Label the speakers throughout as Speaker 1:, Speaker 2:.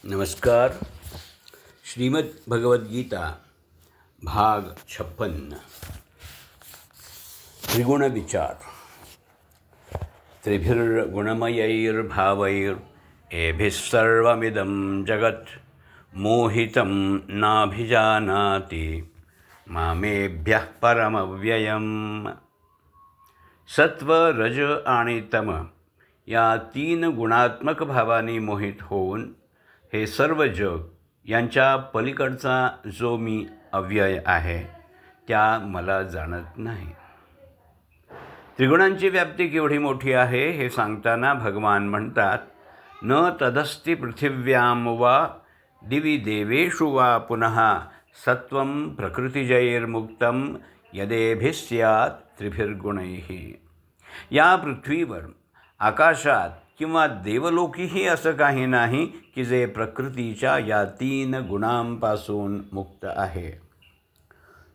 Speaker 1: नमस्कार. श्रीमद् भगवद्गीता भाग 56. त्रिगुण विचार. त्रिभिर्गुणमयैर्भावैर् एभिः सर्वमिदं जगत् मोहितं नाभिजानाति मामेभ्यः परमव्ययम्. सत्व, रज आणि तम या तीन गुणात्मक भावांनी मोहित होऊन हे सर्व जग यांच्या पलीकडचा जो मी अव्यय आहे त्या मला जाणत नाही. त्रिगुणांची व्याप्ती केवढी मोठी आहे हे सांगताना भगवान म्हणतात, न तदस्ति पृथिव्यां वा दिवि देवेषु वा पुनः सत्वं प्रकृतिजैर्मुक्तं यदेभिः स्यात् त्रिभिर्गुणैः. या पृथ्वीवर, आकाशात किंवा देवलोकीही असं काही नाही की जे प्रकृतीच्या या तीन गुणांपासून मुक्त आहे.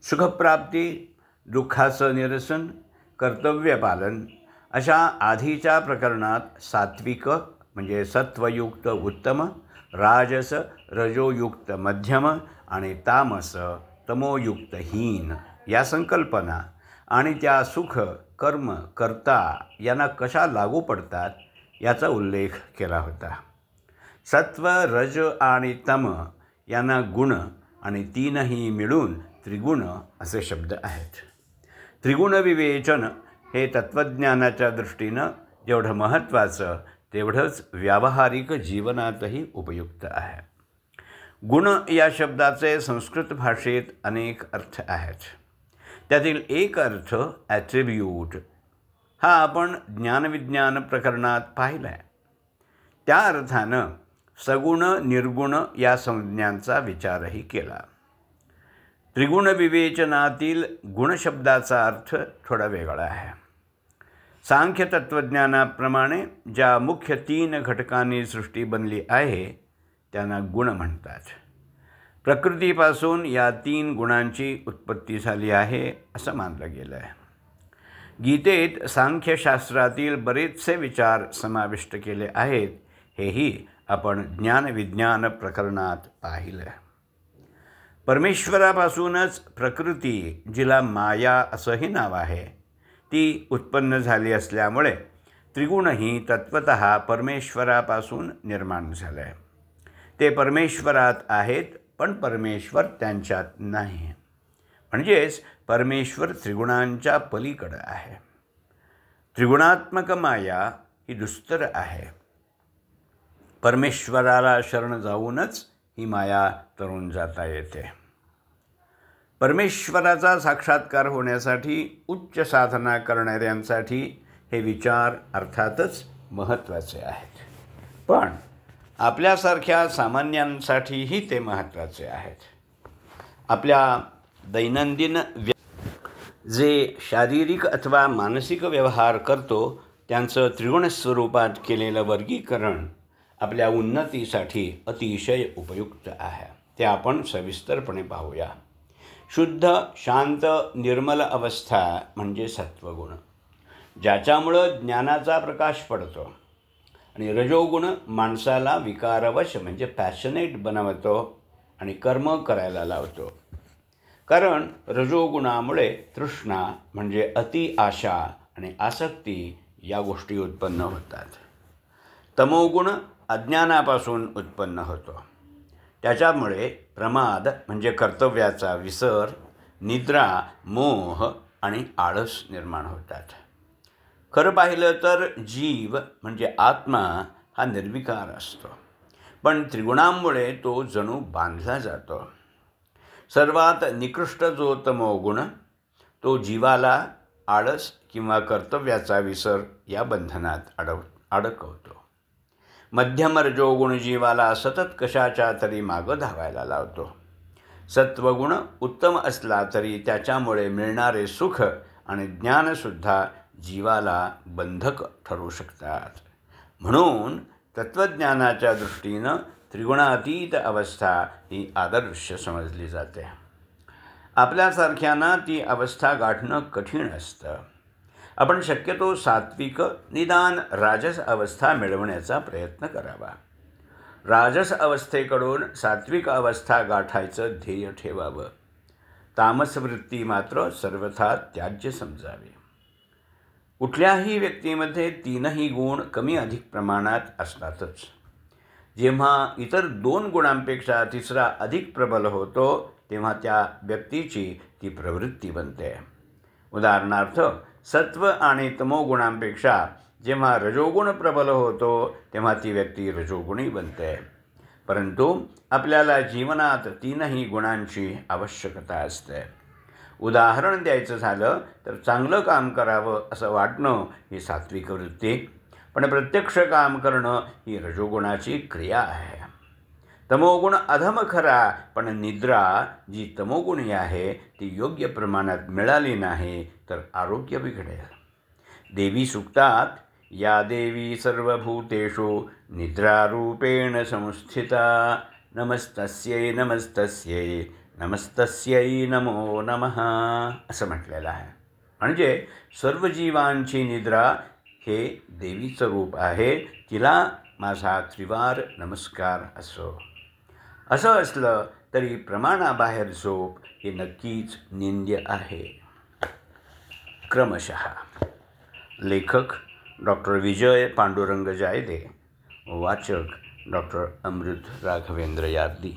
Speaker 1: सुखप्राप्ती, दुःखाचं निरसन, कर्तव्यपालन अशा आधीच्या प्रकरणात सात्विक म्हणजे सत्वयुक्त उत्तम, राजस रजोयुक्त मध्यम आणि तामस तमोयुक्त हीन या संकल्पना आणि त्या सुख, कर्म, कर्ता यांना कशा लागू पडतात याचा उल्लेख केला होता. सत्व, रज आणि तम यांना गुण आणि तीनही मिळून त्रिगुण असे शब्द आहेत. त्रिगुण विवेचन हे तत्त्वज्ञानाच्या दृष्टीनं जेवढं महत्त्वाचं तेवढंच व्यावहारिक जीवनातही उपयुक्त आहे. गुण या शब्दाचे संस्कृत भाषेत अनेक अर्थ आहेत. त्यातील एक अर्थ ॲट्रिब्यूट हा आपण ज्ञानविज्ञान प्रकरणात पाहिला आहे. त्या अर्थानं सगुण निर्गुण या संज्ञांचा विचारही केला. त्रिगुण विवेचनातील गुणशब्दाचा अर्थ थोडा वेगळा आहे. सांख्य तत्त्वज्ञानाप्रमाणे ज्या मुख्य तीन घटकांनी सृष्टी बनली आहे त्यांना गुण म्हणतात. प्रकृतीपासून या तीन गुणांची उत्पत्ती झाली आहे असं मानलं गेलं आहे. गीतेत सांख्यशास्त्रातील बरेचसे विचार समाविष्ट केले आहेत. हेही आपण ज्ञानविज्ञान प्रकरणात पाहिलं. परमेश्वरापासूनच प्रकृती, जिला माया असंही नाव आहे, ती उत्पन्न झाली असल्यामुळे त्रिगुणही तत्त्वतः परमेश्वरापासून निर्माण झाले. ते परमेश्वरात आहेत, पण परमेश्वर त्यांच्यात नाही. म्हणजेच परमेश्वर त्रिगुणांच्या पलीकडं आहे. त्रिगुणात्मक माया ही दुस्तर आहे. परमेश्वराला शरण जाऊनच ही माया तरून जाता येते. परमेश्वराचा साक्षात्कार होण्यासाठी उच्च साधना करणाऱ्यांसाठी हे विचार अर्थातच महत्त्वाचे आहेत. पण आपल्यासारख्या सामान्यांसाठीही ते महत्त्वाचे आहेत. आपल्या दैनंदिन जे शारीरिक अथवा मानसिक व्यवहार करतो त्यांचं त्रिगुण स्वरूपात केलेलं वर्गीकरण आपल्या उन्नतीसाठी अतिशय उपयुक्त आहे. ते आपण सविस्तरपणे पाहूया. शुद्ध, शांत, निर्मल अवस्था म्हणजे सत्वगुण, ज्याच्यामुळं ज्ञानाचा प्रकाश पडतो. आणि रजोगुण माणसाला विकारवश म्हणजे पॅशनेट बनवतो आणि कर्म करायला लावतो. कारण रजोगुणामुळे तृष्णा म्हणजे अति आशा आणि आसक्ती या गोष्टी उत्पन्न होतात. तमोगुण अज्ञानापासून उत्पन्न होतो. त्याच्यामुळे प्रमाद म्हणजे कर्तव्याचा विसर, निद्रा, मोह आणि आळस निर्माण होतात. खरं पाहिलं तर जीव म्हणजे आत्मा हा निर्विकार असतो, पण त्रिगुणांमुळे तो जणू बांधला जातो. सर्वात निकृष्ट जो तमोगुण तो जीवाला आळस किंवा कर्तव्याचा विसर या बंधनात अडकवतो. मध्यम रजोगुण जीवाला सतत कशाच्या तरी मागं धावायला लावतो. सत्वगुण उत्तम असला तरी त्याच्यामुळे मिळणारे सुख आणि ज्ञानसुद्धा जीवाला बंधक ठरू शकतात. म्हणून तत्त्वज्ञानाच्या दृष्टीनं त्रिगुणातीत अवस्था ही आदर्श समजली जाते. आपल्यासारख्यांना ती अवस्था गाठणं कठीण असतं. आपण शक्यतो सात्विक निदान राजस अवस्था मिळवण्याचा प्रयत्न करावा. राजस अवस्थेकडून सात्विक अवस्था गाठायचं ध्येय ठेवावं. तामस वृत्ती मात्र सर्वथा त्याज्य समजावी. कुठल्याही व्यक्तीमध्ये तीनही गुण कमी अधिक प्रमाणात असतातच. जेव्हा इतर 2 गुणांपेक्षा तिसरा अधिक प्रबल होतो तेव्हा त्या व्यक्तीची ती प्रवृत्ती बनते. उदाहरणार्थ, सत्व आणि तमोगुणांपेक्षा जेव्हा रजोगुण प्रबल होतो तेव्हा ती व्यक्ती रजोगुणी बनते. परंतु आपल्याला जीवनात तीनही गुणांची आवश्यकता असते. उदाहरण द्यायचं झालं तर चांगलं काम करावं असं वाटणं ही सात्विक वृत्ती, पण प्रत्यक्ष काम करणं ही रजोगुणाची क्रिया आहे. तमोगुण अधम खरा, पण निद्रा जी तमोगुणी आहे ती योग्य प्रमाणात मिळाली नाही तर आरोग्य बिघडेल. देवी सूक्तात, या देवी सर्वभूतेषु निद्रारूपेण संस्थिता नमस्तस्यै नमस्तस्यै नमस्तस्यै नमो नमः असं म्हटलेलं आहे. म्हणजे सर्व जीवांची निद्रा हे देवीचं रूप आहे. तिला माझा त्रिवार नमस्कार असो. असं असलं तरी प्रमाणाबाहेर झोप हे नक्कीच निंद्य आहे. क्रमशः. लेखक डॉक्टर विजय पांडुरंग जायदे. वाचक डॉक्टर अमृत राघवेंद्र यार्दी.